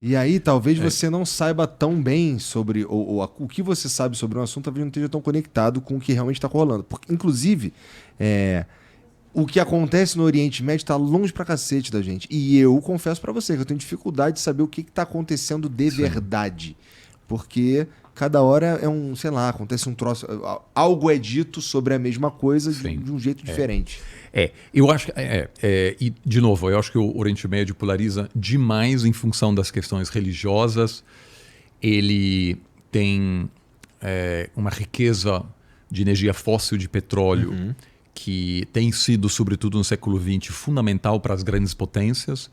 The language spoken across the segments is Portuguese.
E aí, talvez você não saiba tão bem sobre, o que você sabe sobre um assunto, talvez não esteja tão conectado com o que realmente está rolando. Porque, inclusive, é, o que acontece no Oriente Médio está longe pra cacete da gente. E eu confesso pra você que eu tenho dificuldade de saber o que está acontecendo de Sim, verdade. Porque cada hora é um, sei lá, acontece um troço. Algo é dito sobre a mesma coisa sim. de um jeito diferente. Eu acho que. E, de novo, eu acho que o Oriente Médio polariza demais em função das questões religiosas. Ele tem uma riqueza de energia fóssil de petróleo Uhum. que tem sido, sobretudo no século XX, fundamental para as grandes potências.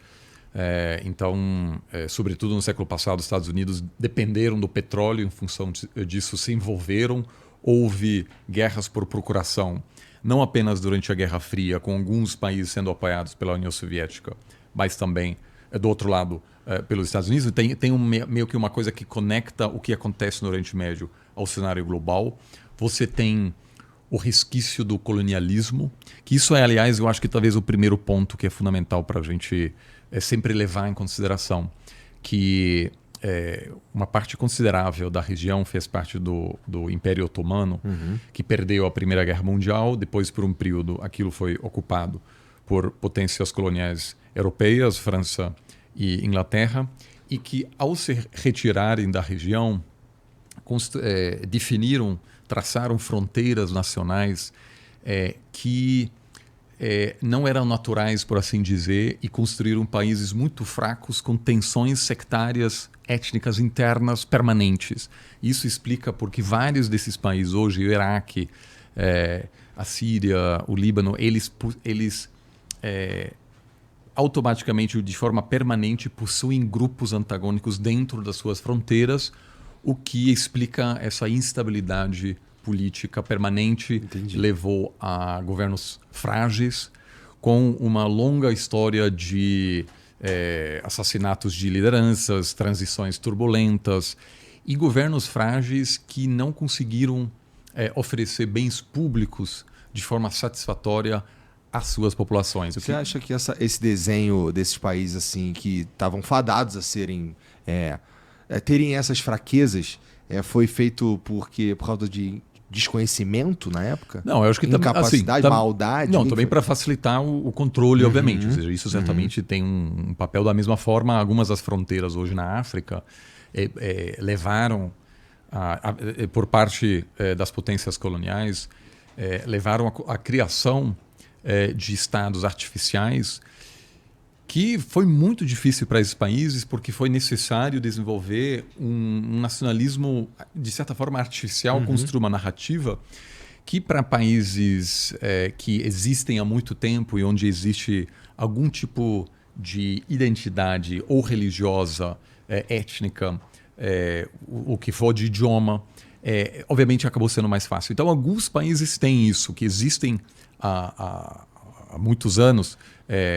Então, sobretudo no século passado, os Estados Unidos dependeram do petróleo, em função disso se envolveram. Houve guerras por procuração, não apenas durante a Guerra Fria, com alguns países sendo apoiados pela União Soviética, mas também, do outro lado, pelos Estados Unidos. Tem meio que uma coisa que conecta o que acontece no Oriente Médio ao cenário global. Você tem o resquício do colonialismo, que isso é, aliás, eu acho que talvez o primeiro ponto que é fundamental para a gente sempre levar em consideração, que uma parte considerável da região fez parte do Império Otomano, Uhum. que perdeu a Primeira Guerra Mundial, depois por um período aquilo foi ocupado por potências coloniais europeias, França e Inglaterra, e que ao se retirarem da região, definiram, traçaram fronteiras nacionais que não eram naturais, por assim dizer, e construíram países muito fracos com tensões sectárias étnicas internas permanentes. Isso explica porque vários desses países hoje, o Iraque, a Síria, o Líbano, eles automaticamente, de forma permanente, possuem grupos antagônicos dentro das suas fronteiras, o que explica essa instabilidade política permanente, Entendi. levou a governos frágeis, com uma longa história de assassinatos de lideranças, transições turbulentas e governos frágeis que não conseguiram oferecer bens públicos de forma satisfatória às suas populações. Você acha que esse desenho desses países assim que estavam fadados a serem terem essas fraquezas foi feito por causa de desconhecimento na época? Não, eu acho que também, assim, Incapacidade, maldade? O não, que que também foi? para facilitar o controle, obviamente. Ou Uhum, seja, isso uhum, certamente tem um papel da mesma forma. Algumas das fronteiras hoje na África levaram, por parte das potências coloniais, levaram à criação de estados artificiais que foi muito difícil para esses países porque foi necessário desenvolver um nacionalismo, de certa forma, artificial, uhum. construir uma narrativa que para países que existem há muito tempo e onde existe algum tipo de identidade ou religiosa, étnica, o que for de idioma, obviamente acabou sendo mais fácil. Então, alguns países têm isso, que existem há muitos anos,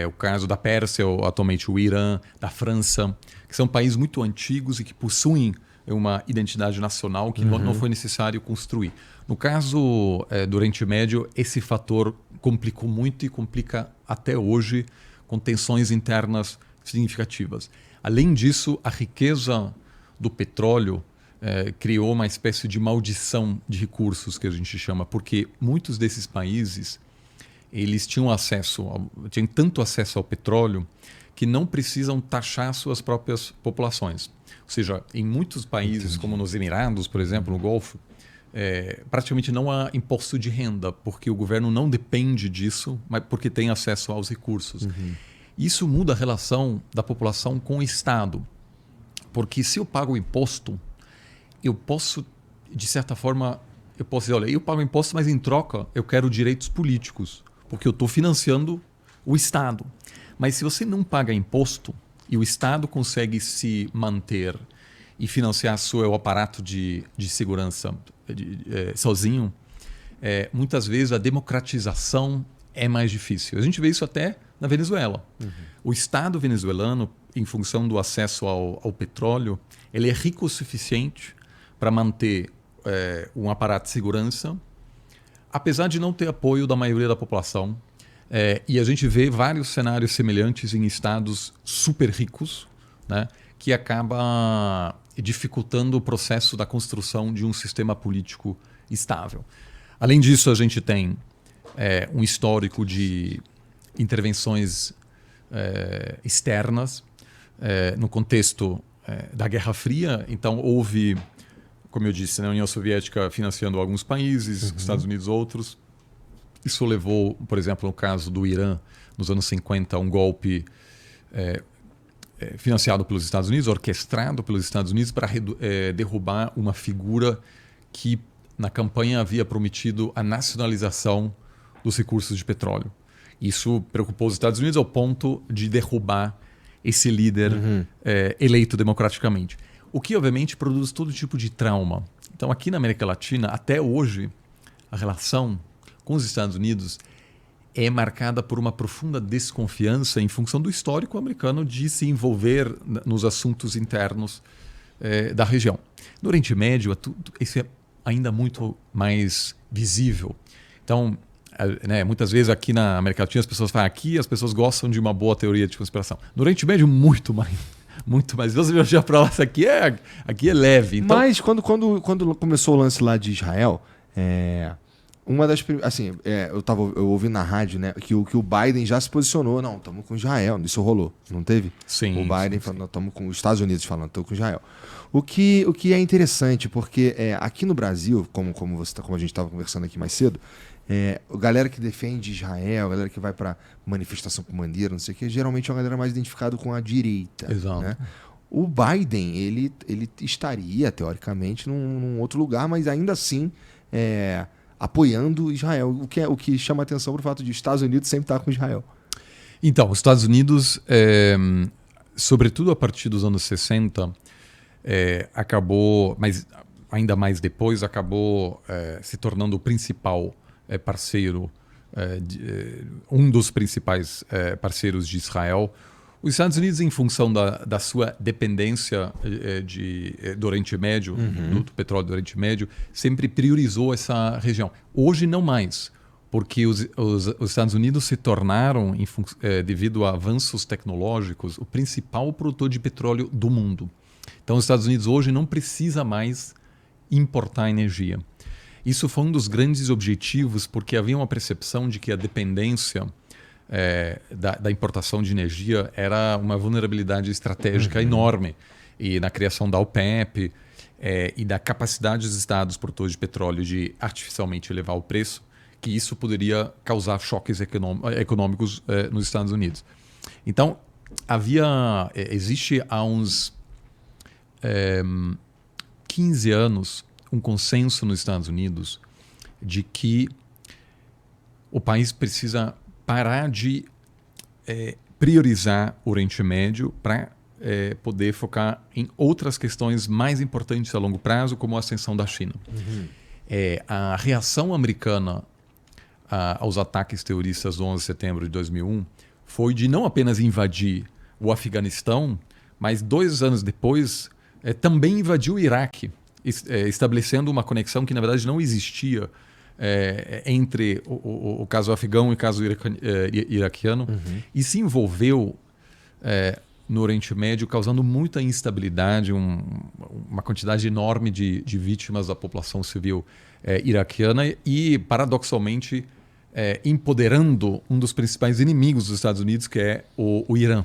o caso da Pérsia, ou atualmente o Irã, da França, que são países muito antigos e que possuem uma identidade nacional que não Uhum. foi necessário construir. No caso do Oriente Médio, esse fator complicou muito e complica até hoje, com tensões internas significativas. Além disso, a riqueza do petróleo criou uma espécie de maldição de recursos, que a gente chama, porque muitos desses países eles tinham tanto acesso ao petróleo que não precisam taxar suas próprias populações. Ou seja, em muitos países, como Entendi. nos Emirados, por exemplo, no Golfo, praticamente não há imposto de renda, porque o governo não depende disso, mas porque tem acesso aos recursos. Uhum. Isso muda a relação da população com o Estado, porque se eu pago imposto, eu posso, de certa forma, eu posso dizer, olha, eu pago imposto, mas em troca eu quero direitos políticos, porque eu estou financiando o Estado. Mas se você não paga imposto e o Estado consegue se manter e financiar seu aparato de segurança sozinho, muitas vezes a democratização é mais difícil. A gente vê isso até na Venezuela. O Estado venezuelano, em função do acesso ao petróleo, ele é rico o suficiente para manter um aparato de segurança, apesar de não ter apoio da maioria da população. E a gente vê vários cenários semelhantes em estados super ricos, né, que acaba dificultando o processo da construção de um sistema político estável. Além disso, a gente tem um histórico de intervenções externas no contexto da Guerra Fria. Então, houve, como eu disse, a União Soviética financiando alguns países, os Estados Unidos outros. Isso levou, por exemplo, no caso do Irã, nos anos 50, a um golpe financiado pelos Estados Unidos, orquestrado pelos Estados Unidos para derrubar uma figura que na campanha havia prometido a nacionalização dos recursos de petróleo. Isso preocupou os Estados Unidos ao ponto de derrubar esse líder eleito democraticamente. O que, obviamente, produz todo tipo de trauma. Então, aqui na América Latina, até hoje, a relação com os Estados Unidos é marcada por uma profunda desconfiança em função do histórico americano de se envolver nos assuntos internos da região. No Oriente Médio, isso é ainda muito mais visível. Então, muitas vezes aqui na América Latina as pessoas falam aqui as pessoas gostam de uma boa teoria de conspiração. No Oriente Médio, muito mais. Muito mais. Você viajar para lá, aqui é leve. Então... Mas quando começou o lance lá de Israel, uma das assim, eu ouvi na rádio, né, que o Biden já se posicionou, não, estamos com Israel, isso rolou, não teve? Sim. O Biden falou, estamos com os Estados Unidos falando, estamos com Israel. O que é interessante, porque aqui no Brasil, como a gente estava conversando aqui mais cedo, a galera que defende Israel, a galera que vai para manifestação com bandeira, não sei o que, geralmente é uma galera mais identificada com a direita. Exato. Né? O Biden, ele estaria, teoricamente, num outro lugar, mas ainda assim apoiando Israel, o que chama atenção para o fato de os Estados Unidos sempre estar com Israel. Então, os Estados Unidos, sobretudo a partir dos anos 60, acabou, mas ainda mais depois, acabou se tornando o principal parceiro, um dos principais parceiros de Israel. Os Estados Unidos, em função da sua dependência do Oriente Médio, do petróleo do Oriente Médio, sempre priorizou essa região. Hoje não mais, porque os Estados Unidos se tornaram, devido a avanços tecnológicos, o principal produtor de petróleo do mundo. Então, os Estados Unidos hoje não precisa mais importar energia. Isso foi um dos grandes objetivos, porque havia uma percepção de que a dependência da importação de energia era uma vulnerabilidade estratégica enorme. E na criação da OPEP e da capacidade dos Estados produtores de petróleo de artificialmente elevar o preço, que isso poderia causar choques econômicos nos Estados Unidos. Então, existe há uns 15 anos um consenso nos Estados Unidos de que o país precisa parar de priorizar o Oriente Médio para poder focar em outras questões mais importantes a longo prazo, como a ascensão da China. A reação americana aos ataques terroristas do 11 de setembro de 2001 foi de não apenas invadir o Afeganistão, mas 2 anos depois também invadiu o Iraque, estabelecendo uma conexão que na verdade não existia entre o caso afegão e o caso iraquiano, e se envolveu no Oriente Médio, causando muita instabilidade, uma quantidade enorme de vítimas da população civil iraquiana e, paradoxalmente, empoderando um dos principais inimigos dos Estados Unidos, que é o Irã.